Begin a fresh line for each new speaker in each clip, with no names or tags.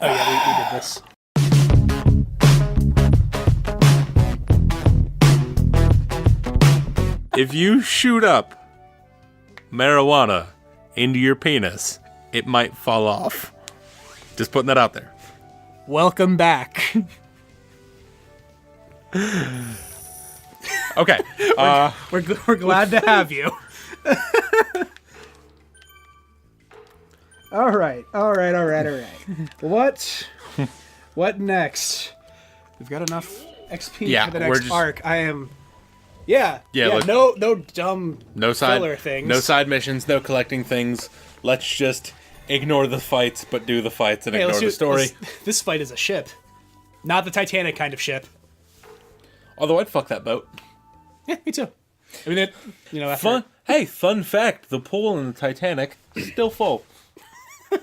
Oh yeah, we did this.
If you shoot up marijuana into your penis, it might fall off. Just putting that out there.
Welcome back.
Okay.
We're glad to have you. All right. What next? We've got enough XP for the next arc. I am. Yeah. No dumb filler things.
No side missions. No collecting things. Let's just ignore the fights, but do the fights and ignore the story.
This fight is a ship, not the Titanic kind of ship.
Although I'd fuck that boat.
Yeah, me too. I mean, after...
Fun. Hey, fun fact: the pool in the Titanic is still full.
The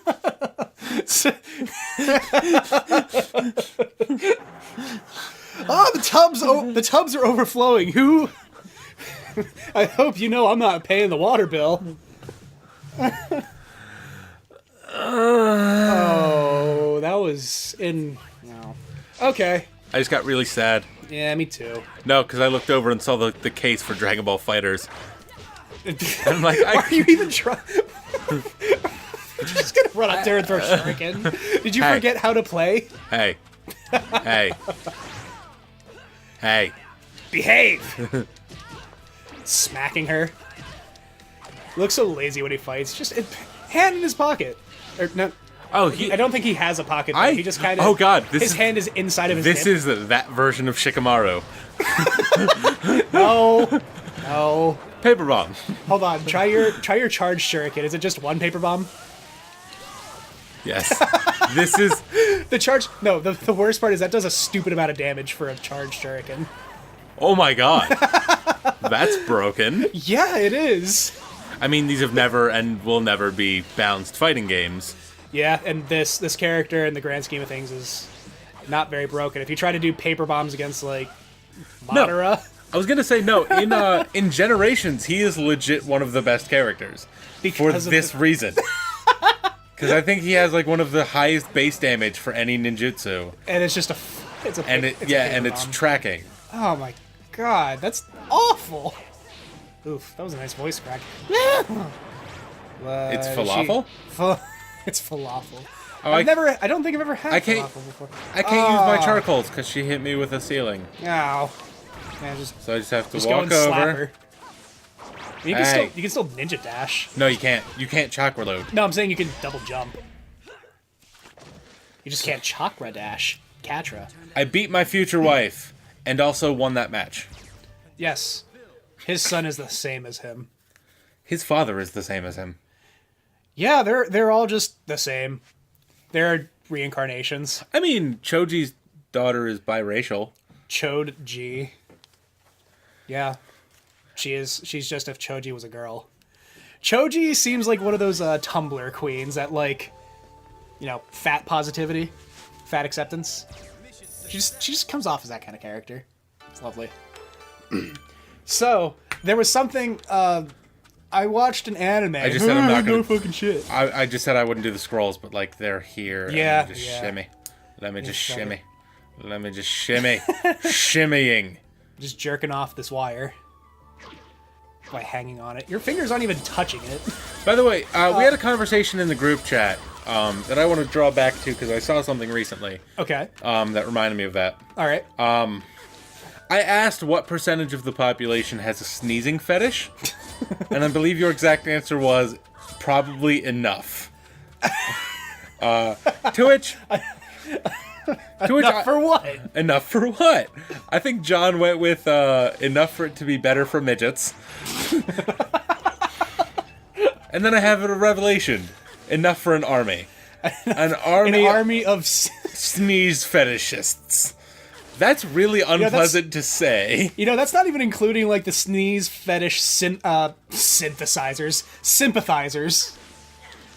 tubs are overflowing. Who? I hope you know I'm not paying the water bill. Oh, that was in. No. Okay.
I just got really sad.
Yeah, me too.
No, because I looked over and saw the case for Dragon Ball Fighters. And I'm like,
why are you even trying? You're just gonna run up there and throw shuriken. Did you forget how to play?
Hey.
Behave! Smacking her. He looks so lazy when he fights. Just hand in his pocket. Or no.
Oh,
I don't think he has a pocket. He just kind of.
Oh God!
His hand is inside of his.
This
hip.
is that version of Shikamaru.
No.
Paper bomb.
Hold on. Try your charged shuriken. Is it just one paper bomb?
Yes. This is
the charge. No. The worst part is that does a stupid amount of damage for a charged shuriken.
Oh my God. That's broken.
Yeah, it is.
I mean, these have never and will never be balanced fighting games.
Yeah, and this character, in the grand scheme of things, is not very broken. If you try to do paper bombs against, like, Madara...
No, I was gonna say, no, in Generations, he is legit one of the best characters. For this reason. Because I think he has, like, one of the highest base damage for any ninjutsu.
And it's just
it's tracking.
Oh my God, that's awful! Oof, that was a nice voice crack.
It's falafel?
It's falafel.
Oh,
I don't think I've ever had falafel before.
I can't use my charcoals because she hit me with a ceiling.
Ow. Man,
so I just have to
walk
walk over.
You can still ninja dash.
No, you can't. You can't chakra load.
No, I'm saying you can double jump. You just can't chakra dash. Katra.
I beat my future wife and also won that match.
Yes. His son is the same as him.
His father is the same as him.
Yeah, they're all just the same. They're reincarnations.
I mean, Choji's daughter is biracial.
Choji. Yeah. She's just if Choji was a girl. Choji seems like one of those Tumblr queens that, like, fat positivity, fat acceptance. She just comes off as that kind of character. It's lovely. So, there was something, I watched an anime.
I just said I'm not gonna...
No fucking shit.
I just said I wouldn't do the scrolls, but, like, they're here.
Yeah,
and shimmy. Let me just shimmy. Let me just shimmy. Shimmying.
Just jerking off this wire. By hanging on it. Your fingers aren't even touching it.
By the way, we had a conversation in the group chat that I want to draw back to because I saw something recently.
Okay.
That reminded me of that.
All right.
I asked what percentage of the population has a sneezing fetish, and I believe your exact answer was probably enough. To which...
Enough for what?
Enough for what? I think John went with enough for it to be better for midgets. And then I have a revelation. Enough for an army. An army
of
sneeze fetishists. That's really unpleasant to say.
That's not even including, like, the sneeze fetish synthesizers. Sympathizers.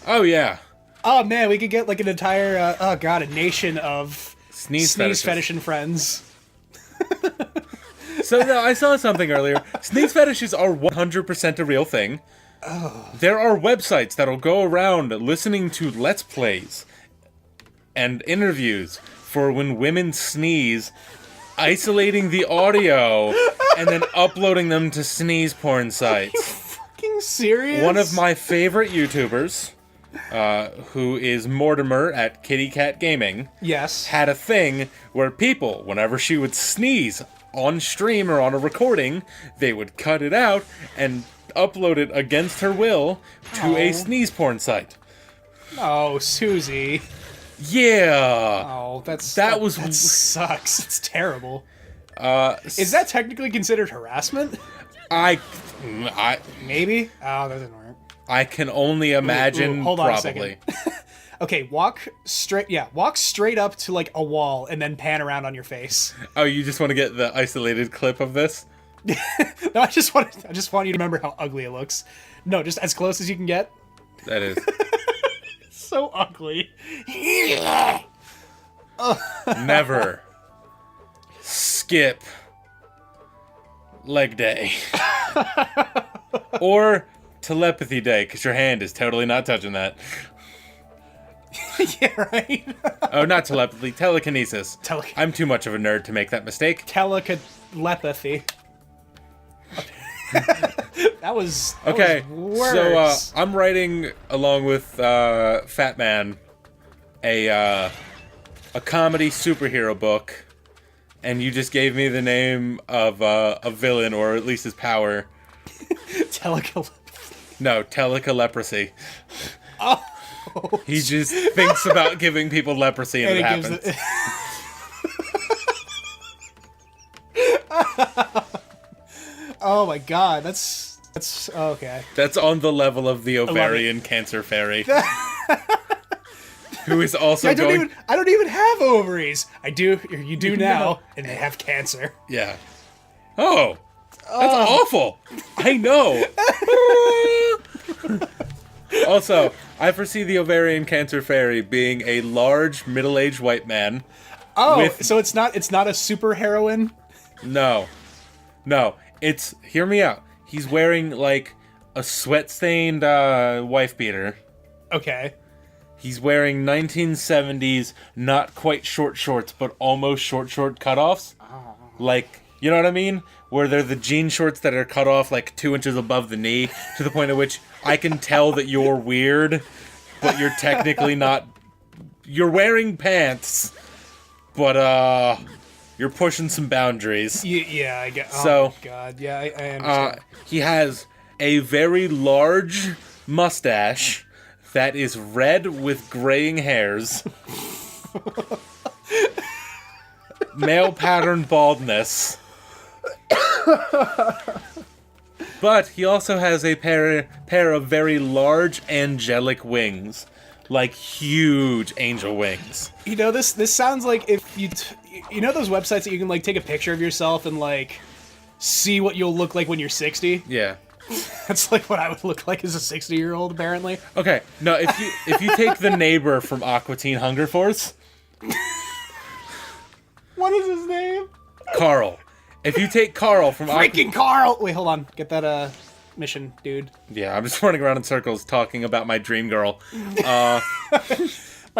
Oh, yeah.
Oh, man, we could get, like, an entire, a nation of
sneeze
fetish and friends.
So, no, I saw something earlier. Sneeze fetishes are 100% a real thing.
Oh.
There are websites that'll go around listening to Let's Plays and interviews for when women sneeze, isolating the audio, and then uploading them to sneeze porn sites.
Fucking serious?
One of my favorite YouTubers, who is Mortimer at Kitty Cat Gaming,
Yes.
had a thing where people, whenever she would sneeze on stream or on a recording, they would cut it out and upload it against her will to a sneeze porn site.
Oh, Susie.
Yeah.
Oh, that
was
sucks. It's terrible. Is that technically considered harassment? Maybe? Oh, that doesn't work.
I can only imagine.
Ooh, hold on
probably.
a second. Okay, walk straight up to like a wall and then pan around on your face.
Oh, you just want to get the isolated clip of this?
No, I just want you to remember how ugly it looks. No, just as close as you can get.
That is.
So ugly.
Never skip leg day. Or telepathy day, because your hand is totally not touching that.
Yeah, right?
Oh, not telepathy, telekinesis.
Tele-
I'm too much of a nerd to make that mistake.
Telepathy. That was
Okay,
worse.
so I'm writing, along with Fat Man, a comedy superhero book, and you just gave me the name of a villain, or at least his power. No, telekileprosy.
Oh.
He just thinks about giving people leprosy and it happens.
Oh my god, that's okay.
That's on the level of the ovarian cancer fairy. Who is also
I don't even have ovaries. I do. You do now, and they have cancer.
Yeah. Oh, that's awful. I know. Also, I foresee the ovarian cancer fairy being a large, middle-aged white man.
Oh, so it's not a super heroine?
No. It's, hear me out. He's wearing, like, a sweat-stained wife beater.
Okay.
He's wearing 1970s, not quite short shorts, but almost short cutoffs.
Oh.
Like, you know what I mean? Where they're the jean shorts that are cut off like 2 inches above the knee, to the point at which I can tell that you're weird, but you're technically not. You're wearing pants, but you're pushing some boundaries.
Yeah, I get. Oh
So,
my god, yeah, I understand.
He has a very large mustache that is red with graying hairs, male pattern baldness. But he also has a pair of very large angelic wings, like huge angel wings.
You know, this sounds like if you know those websites that you can like take a picture of yourself and like see what you'll look like when you're 60.
Yeah.
That's like what I would look like as a 60-year-old, apparently.
Okay. No, if you take the neighbor from Aqua Teen Hunger Force,
What is his name?
Carl. If you take Carl from
Freaking Carl! Wait, hold on. Get that mission, dude.
Yeah, I'm just running around in circles talking about my dream girl.
My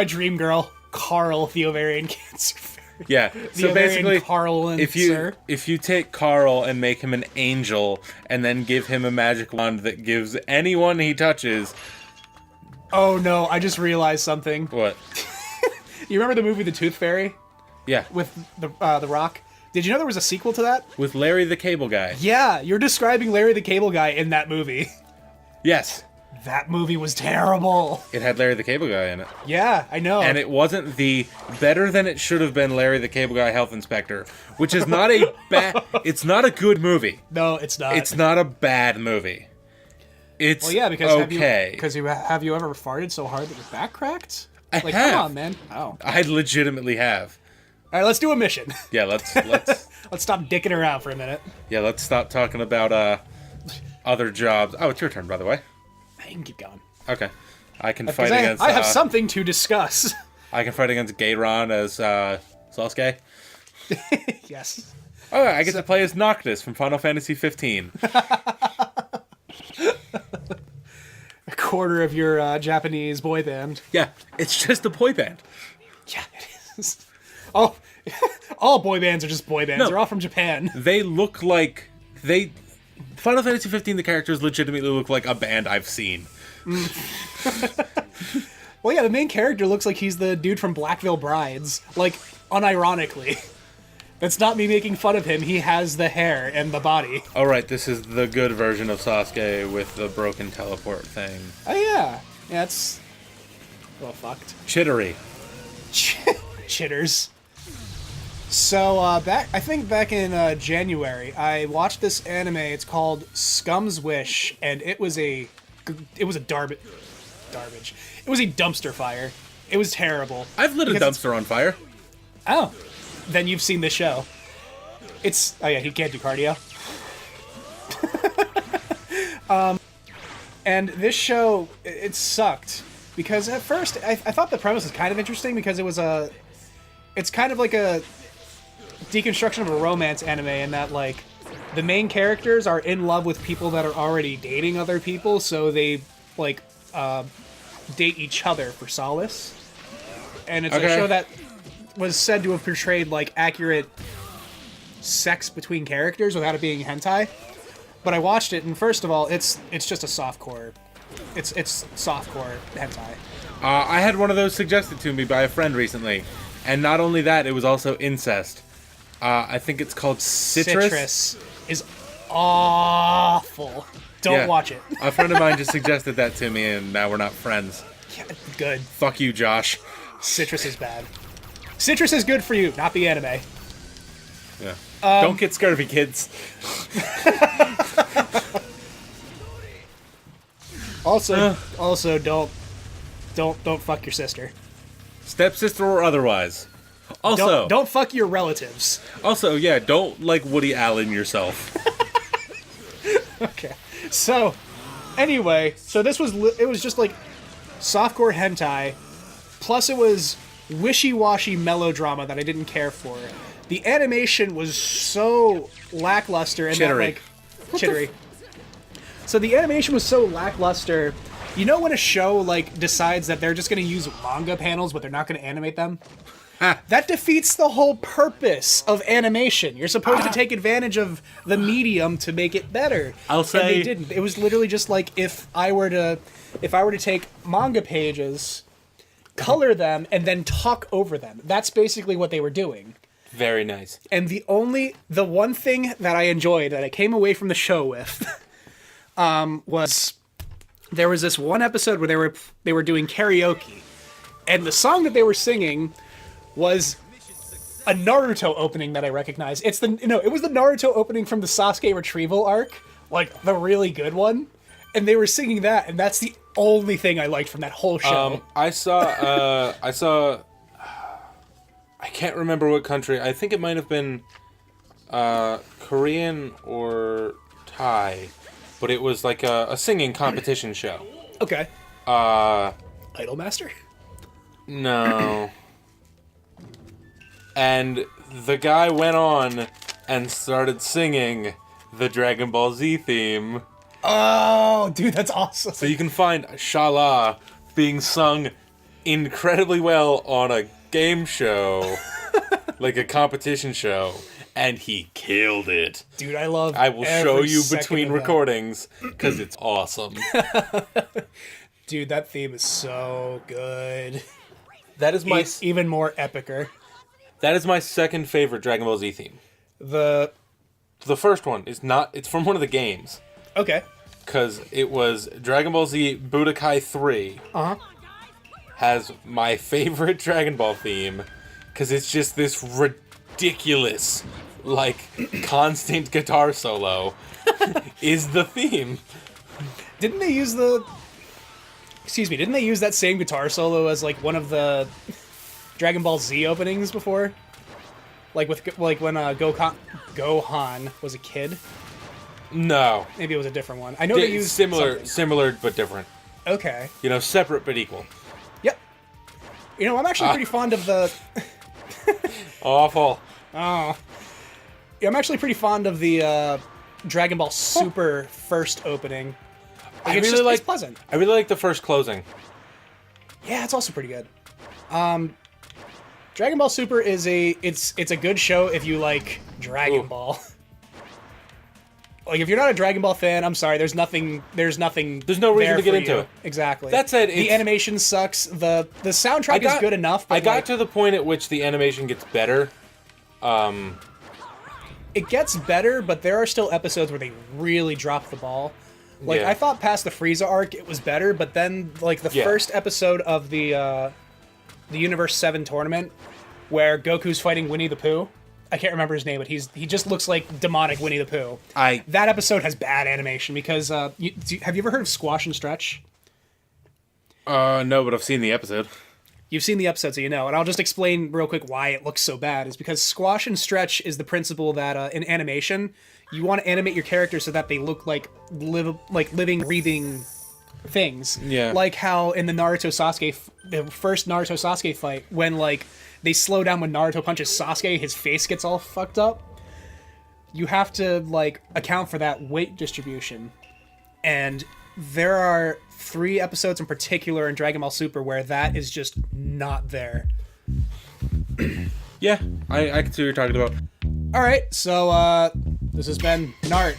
dream girl, Carl, the ovarian cancer fairy.
Yeah,
The
so
ovarian
basically,
Carl and
if
sir.
you take Carl and make him an angel, and then give him a magic wand that gives anyone he touches.
Oh no! I just realized something.
What?
You remember the movie The Tooth Fairy
Yeah,
with the Rock? Did you know there was a sequel to that?
with Larry the Cable Guy.
Yeah, you're describing Larry the Cable Guy in that movie.
Yes,
That movie was terrible.
it had Larry the Cable Guy in it,
Yeah, I know.
and it wasn't the better than it should have been Larry the Cable Guy Health Inspector, which is not a bad. It's not a good movie.
No, it's not.
It's not a bad movie. It's
Well, yeah, because
okay.
have you ever farted so hard that your back cracked?
I
Like,
have.
come on, man. Oh.
I legitimately have.
All right, let's do a mission.
Yeah, let's
Let's stop dicking around for a minute.
yeah, let's stop talking about other jobs. Oh, it's your turn, by the way.
I can keep going.
Okay, I can
'Cause
fight against.
I have something to discuss.
I can fight against Gayron as Sasuke.
Yes.
Oh, I get to play as Noctis from Final Fantasy 15.
A quarter of your Japanese boy band.
Yeah, it's just a boy band.
Yeah, it is. Oh, all boy bands are just boy bands.
No.
They're all from Japan.
They look like Final Fantasy 15, the characters legitimately look like a band I've seen.
Well, yeah, the main character looks like he's the dude from Blackville Brides. Like, unironically. That's not me making fun of him. He has the hair and the body.
Oh, right, this is the good version of Sasuke with the broken teleport thing.
Oh, yeah. Yeah, it's... well, fucked.
Chittery.
Chitters. So, I think back in January, I watched this anime. It's called Scum's Wish, and it was a garbage. It was a dumpster fire. It was terrible.
I've lit a dumpster on fire.
Oh, then you've seen this show. It's... oh yeah, he can't do cardio. And this show, it sucked. Because at first, I thought the premise was kind of interesting because it was it's kind of like a deconstruction of a romance anime in that, like, the main characters are in love with people that are already dating other people, so they, like, date each other for solace. And it's a show that was said to have portrayed, like, accurate sex between characters without it being hentai. But I watched it, and first of all, it's just a softcore. It's softcore hentai.
I had one of those suggested to me by a friend recently. And not only that, it was also incest. I think it's called Citrus.
Citrus is awful. Don't watch it.
A friend of mine just suggested that to me, and now we're not friends.
Yeah, good.
Fuck you, Josh.
Citrus is bad. Citrus is good for you, not the anime.
Yeah. Don't get scurvy, kids.
Also, don't fuck your sister.
Stepsister or otherwise. Also,
Don't fuck your relatives.
Also, yeah, don't like Woody Allen yourself.
Okay. So, anyway, this was it was just like softcore hentai, plus it was wishy-washy melodrama that I didn't care for. The animation was so lackluster and
Chittery.
Chittery. So the animation was so lackluster. You know when a show like decides that they're just going to use manga panels but they're not going to animate them? That defeats the whole purpose of animation. You're supposed to take advantage of the medium to make it better.
I'll say
and they didn't. It was literally just like if I were to take manga pages, color them, and then talk over them. That's basically what they were doing.
Very nice.
And the one thing that I enjoyed that I came away from the show with was there was this one episode where they were doing karaoke, and the song that they were singing was a Naruto opening that I recognize. It was the Naruto opening from the Sasuke retrieval arc, like the really good one, and they were singing that, and that's the only thing I liked from that whole show.
I saw I can't remember what country. I think it might have been Korean or Thai, but it was like a singing competition show.
Okay. Idolmaster?
No. And the guy went on and started singing the Dragon Ball Z theme.
Oh, dude, that's awesome.
So you can find Shala being sung incredibly well on a game show, like a competition show, and he killed it.
Dude, I love
I will show
every
you
second
between
of that.
recordings, because it's awesome.
Dude, that theme is so good.
That is my
It's even more epicer.
that is my second favorite Dragon Ball Z theme.
The
first one is not, it's from one of the games.
Okay.
Because it was Dragon Ball Z Budokai 3.
Uh-huh.
Has my favorite Dragon Ball theme. Because it's just this ridiculous, like, constant guitar solo is the theme.
Didn't they use that same guitar solo as like one of the Dragon Ball Z openings before? Like when Gohan was a kid?
No.
Maybe it was a different one. I know they used something.
Similar but different.
Okay.
You know, separate but equal.
Yep. You know, I'm actually pretty fond of the...
Awful.
Oh. Yeah, I'm actually pretty fond of the Dragon Ball Super first opening. Like, it's pleasant.
I really like the first closing.
Yeah, it's also pretty good. Dragon Ball Super is it's a good show if you like Dragon Ball. Like, if you're not a Dragon Ball fan, I'm sorry. There's no reason
to get into it.
Exactly.
That said,
the animation sucks. The soundtrack is good enough. But
I got to the point at which the animation gets better.
It gets better, but there are still episodes where they really drop the ball. Like, I thought past the Frieza arc, it was better, but then, like, the first episode of the Universe 7 tournament, where Goku's fighting Winnie the Pooh. I can't remember his name, but he just looks like demonic Winnie the Pooh. That episode has bad animation because have you ever heard of Squash and Stretch?
No, but I've seen the episode.
You've seen the episode, so you know. And I'll just explain real quick why it looks so bad. Is because Squash and Stretch is the principle that in animation, you want to animate your characters so that they look like living, breathing things.
Yeah.
Like how in the the first Naruto Sasuke fight, when like they slow down when Naruto punches Sasuke, his face gets all fucked up. You have to like account for that weight distribution. And there are 3 episodes in particular in Dragon Ball Super where that is just not there.
Yeah, I can see what you're talking about.
Alright, so this has been Nart.